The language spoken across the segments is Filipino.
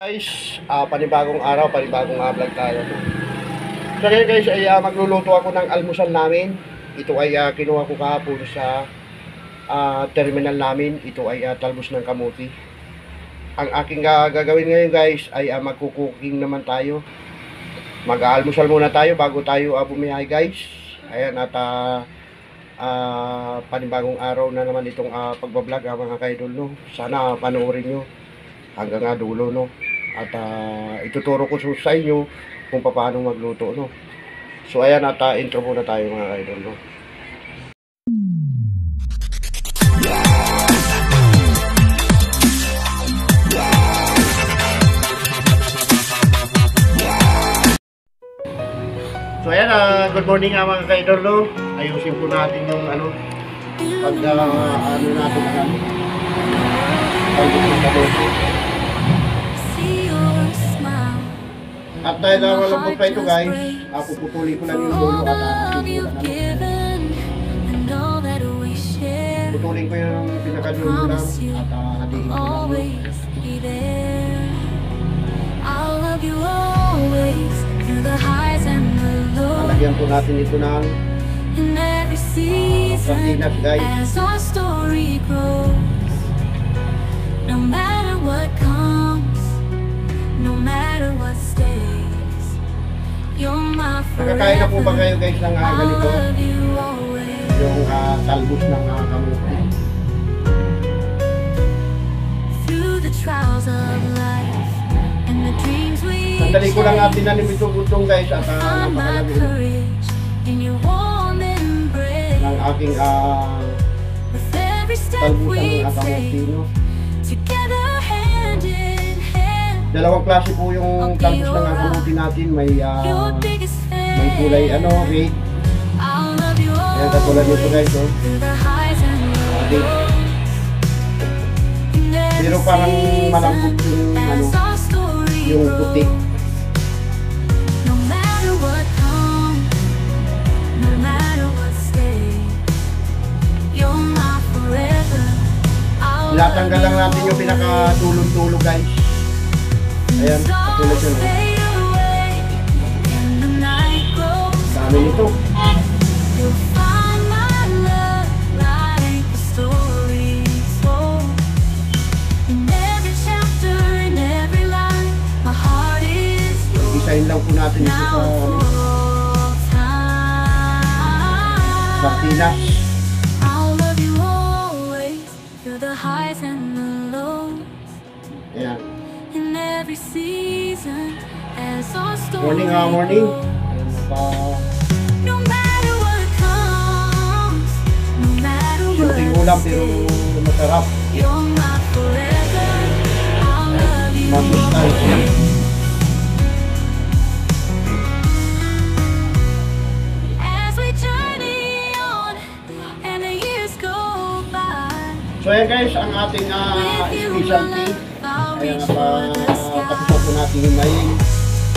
Guys, panibagong araw, panibagong vlog tayo. So guys, ay magluluto ako ng almusal namin. Ito ay kinuha ko kahapon sa terminal namin. Ito ay talbos ng kamuti. Ang aking gagawin ngayon guys ay magkukuking naman tayo. Mag-aalmusal muna tayo bago tayo bumiyahe guys. Ayan at panibagong araw na naman itong pagbablog mga kaidol, no. Sana panoorin nyo hanggang dulo, no. At ituturo ko sa inyo kung paano magluto, no. So ayan at intro muna tayo mga kaidol, no. So ayan, good morning mga kaidol, no. Ayusin po natin yung pag natin at dahil na malambot pa ito guys, puputulin ko lang yung dulo at putulin ko yung pinakadulo lang at hatiin ko lang. Lagyan po natin ito ng sardinas guys. No matter what comes, no matter what stays, you're my forever. Nakakain na po ba kayo guys ng ganito? Yung talbos ng kamuti. Through the trials of life and the dreams we sandali ko lang natin na nimitong guys at napakalagay ng aking talbusan ng kamuti, no? Dalawang klase po yung talbos ng kamuti natin. May kulay red. Ayan, katulad nito guys, oh. Red. Pero parang malambot yung puti. Tinatanggal lang natin yung pinakatulog-tulog guys. Ayan, katulad yun. Dami nito. Isahin lang po natin ito sa sardinas. Ayan. Morning, morning. Simpleng ulam pero masarap. Masustansya. So ayan guys, ang ating specialty. Ayan, tapos po natin yung main.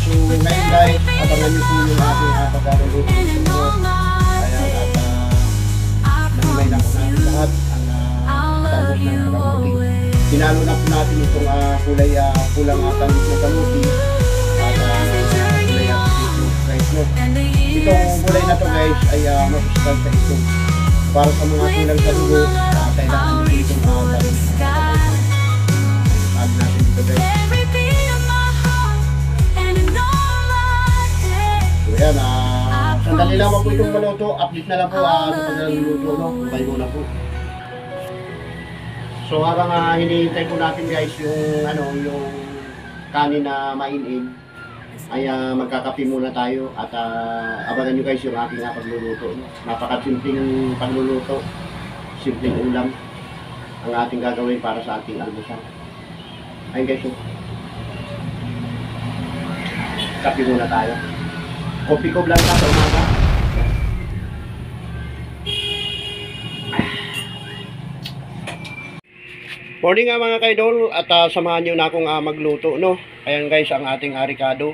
So ngayon guys, abangan nyo po yung ating pagkaluluto. Ayan, at nahimay na po natin lahat ang talbos ng kamuti. Pinalo na po natin itong kulang talbos ng kamuti at kulay guys, no. Itong kulay na to guys ay masustansya ito. Para sa mga kulang sa dugo, kailangan nyo itong talbos ng kamuti. Add natin dito guys. So yan, sandali lang po itong maluto. Update na lang po sa pagluluto, no? Bayo na po. So habang hinihintay po natin guys yung kanin na mainin, ay magkakape muna tayo at abangan nyo guys yung aking pagluluto, no? Napakasimpleng pagluluto, simpleng ulam ang ating gagawin para sa ating almusal. Ayun guys, kape muna tayo. Kopi ko lang sa umaga. Morning mga kaidol at samahan nyo na akong magluto, no. Ayan guys, ang ating ricado.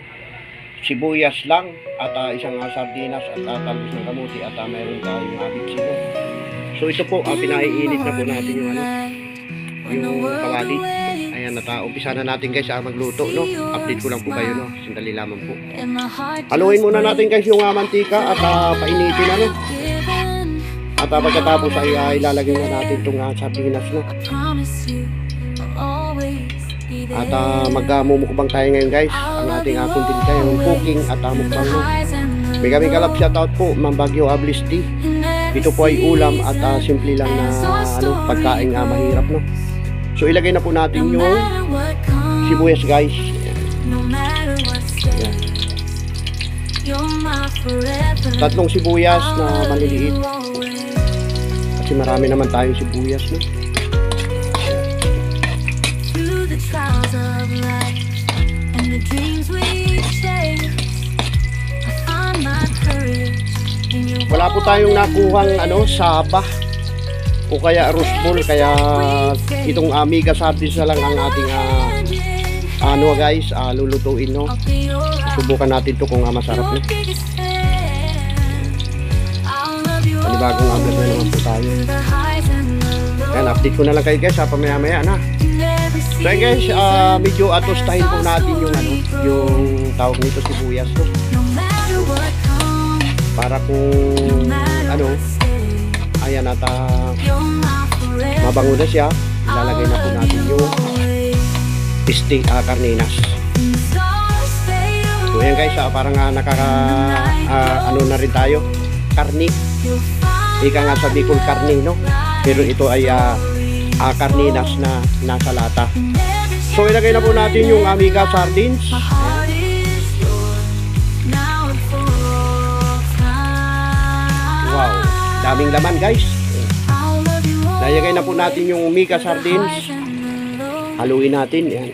Sibuyas lang at isang sardinas at talbos ng kamuti at mayroon tayong bitsi, no. So ito po, pinaiinit na po natin yung kawali. Ayan. Ayan, umpisa na natin guys magluto, no? Update ko lang po kayo, no? Sandali lamang po. Haluin muna natin guys yung mantika at painitin na, no? At pagkatapos ay ilalagay na natin itong sardinas, no? At magmumukbang tayo ngayon guys. Ang ating content tayo ng cooking at mukbang, no? May kami kalap shoutout po, Ma'am Baguio Ablis Tea. Ito po ay ulam at simple lang na pagkain mahirap, no? So ilagay na po natin yung sibuyas guys. Ayan. Tatlong sibuyas na maliliit. Kasi marami naman tayong sibuyas, no? Wala po tayong nakuhang sabah o kaya rusbol, kaya itong amiga sardines na lang ang ating guys, lulutuin, no? Subukan natin to kung masarap, no? Panibagong upload na naman po tayo. Yan, update ko na lang kayo guys pamaya-maya na. So guys, medyo atostahin po natin yung tawag nito sibuyas, no? Para kung ayan at mabango na siya, ilalagay na po natin yung karninas. So ayan guys, parang na rin tayo, karni. Ika nga sa Bicol karni, no? Pero ito ay karninas na nasa lata. So ilagay na po natin yung amiga sardines. Wow, daming laman guys. Nalagay na po natin yung amiga sardines. Haluin natin, yan.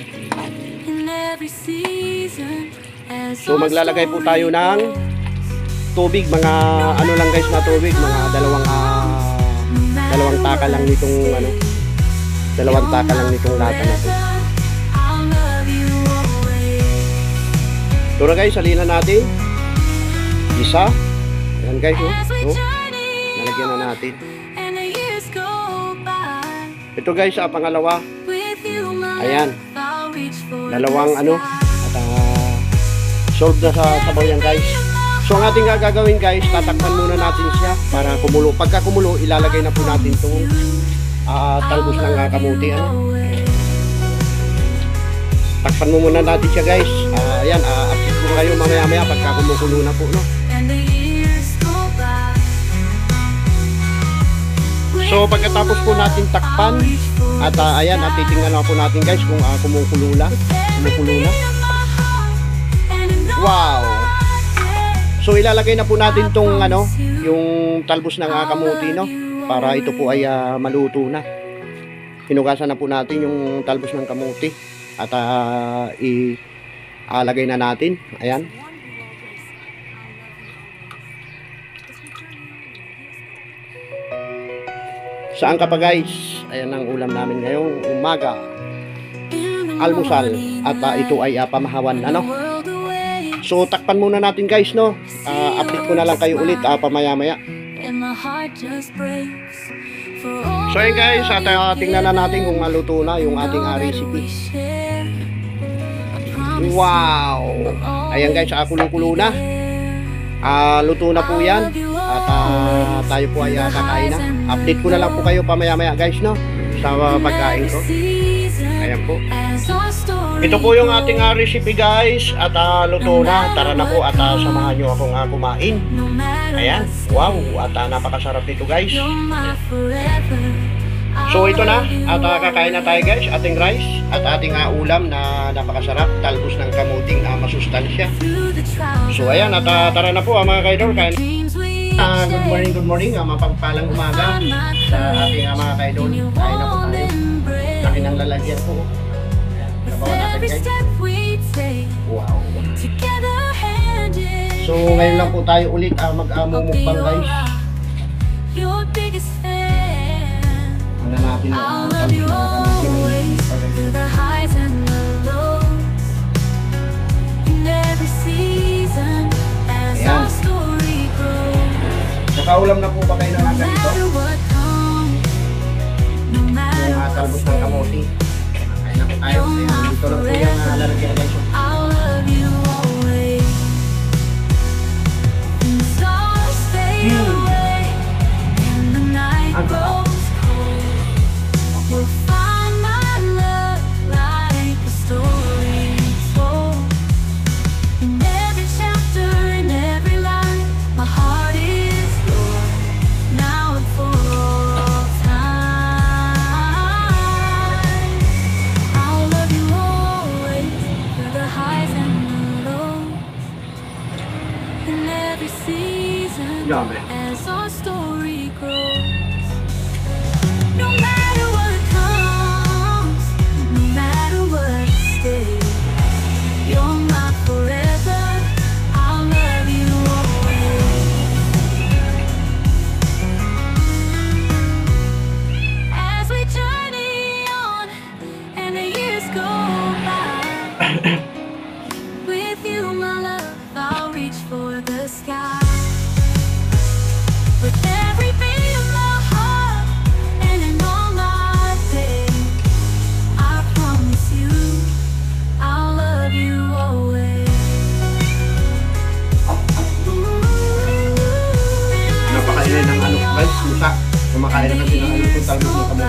So maglalagay po tayo ng tubig, mga lang guys na tubig, mga dalawang taka lang nitong dalawang taka lang nitong lata na to. Ito na guys, salinan natin. Isa. Ayan guys, nalagyan na natin. Ito guys, pangalawa. Ayan. Dalawang at solve na sa sabaw yan guys. So ang ating gagawin guys, tatakpan muna natin siya para kumulo. Pagka kumulo, ilalagay na po natin itong talbos ng kamuti. Takpan mo muna natin siya guys. Ayan, update ko kayo mamaya-maya pagka kumukulo na po, no? So pagkatapos po natin takpan at ayan, titingnan na po natin guys kung kumukulo na. Wow. So ilalagay na po natin tong yung talbos ng kamuti, no? Para ito po ay maluto na. Hinugasan na po natin yung talbos ng kamuti at ilagay na natin. Ayan. Saan ka pa guys? Ayan ang ulam namin ngayong umaga. Almusal at ito ay pamahawan, So takpan muna natin guys, no? Update ko na lang kayo ulit pamaya-maya. So ayan guys, tingnan na natin kung maluto na yung ating recipe. Wow! Ayan guys, kulo-kulo na. Luto na po yan. At tayo po ay kakain na. Update ko na lang po kayo pamaya-maya guys, no? Sa pagkain ko. Ayan po. Ito po yung ating recipe guys. At luto na. Tara na po at samahan nyo akong kumain. Ayan. Wow. At napakasarap nito guys. So ito na. At kakain na tayo guys. Ating rice. At ating ulam na napakasarap. Talbos ng kamuting masustansya. So ayan. At tara na po mga kaidol. Good morning. Mapagpalang umaga sa ating mga kaidol. Kain na po tayo. Laki ng lalagyan po. Nabawa natin guys. Wow. So ngayon lang po tayo ulit mag-mumukbang guys. Ano natin ang ayan. Nakaulam na po ba kayo ng ganito? Yung talbos ng kamote. Kain na po tayo. Ayan, dito lang po yung lalagyan guys. I'll love you always. And the stars fade away, and the night grows cold. We'll find my love like a story told. In every chapter, in every line, my heart is yours, now and for all time. I'll love you always, through the highs and the lows, in every season, Yummy. as our story grows. No matter what comes, no matter what stays, you're my forever. I'll love you always. As we journey on and the years go by, with you, my love, I'll reach for the sky. With every beat of my heart and in all my days, I promise you, I'll love you always. Napakain ng ano guys, musa. Kumakain na kasi ng ano kung tawag ng kamote.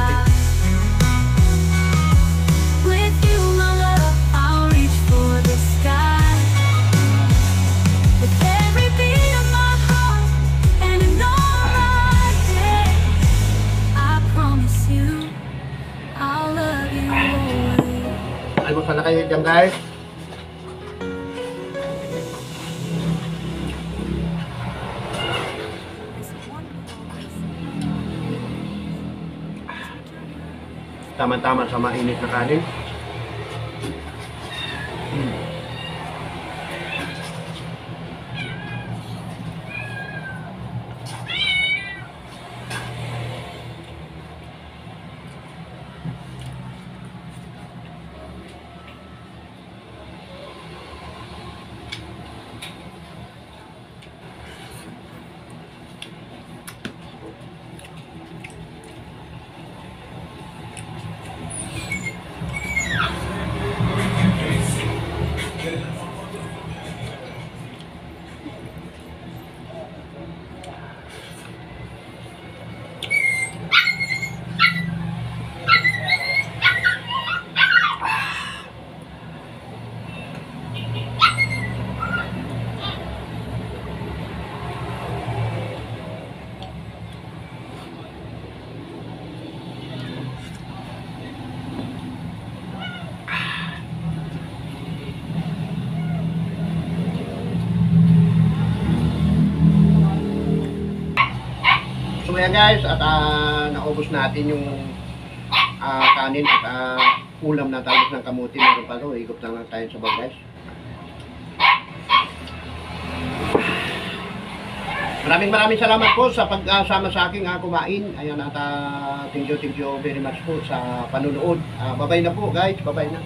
With you, my love, I'll reach for the sky. With every beat of my heart and in all my days, I promise you, I'll love you always. Almusal na kayo dyan guys. Tama-tama sa mainit na kanin. So ayan guys, at naubos natin yung kanin at ulam na talbos ng kamuti. Meron pa to, higop lang tayo sa bag guys. Maraming salamat po sa pagsama sa aking kumain. Ayan at thank you very much po sa panunood. Bye-bye na po guys, bye-bye na.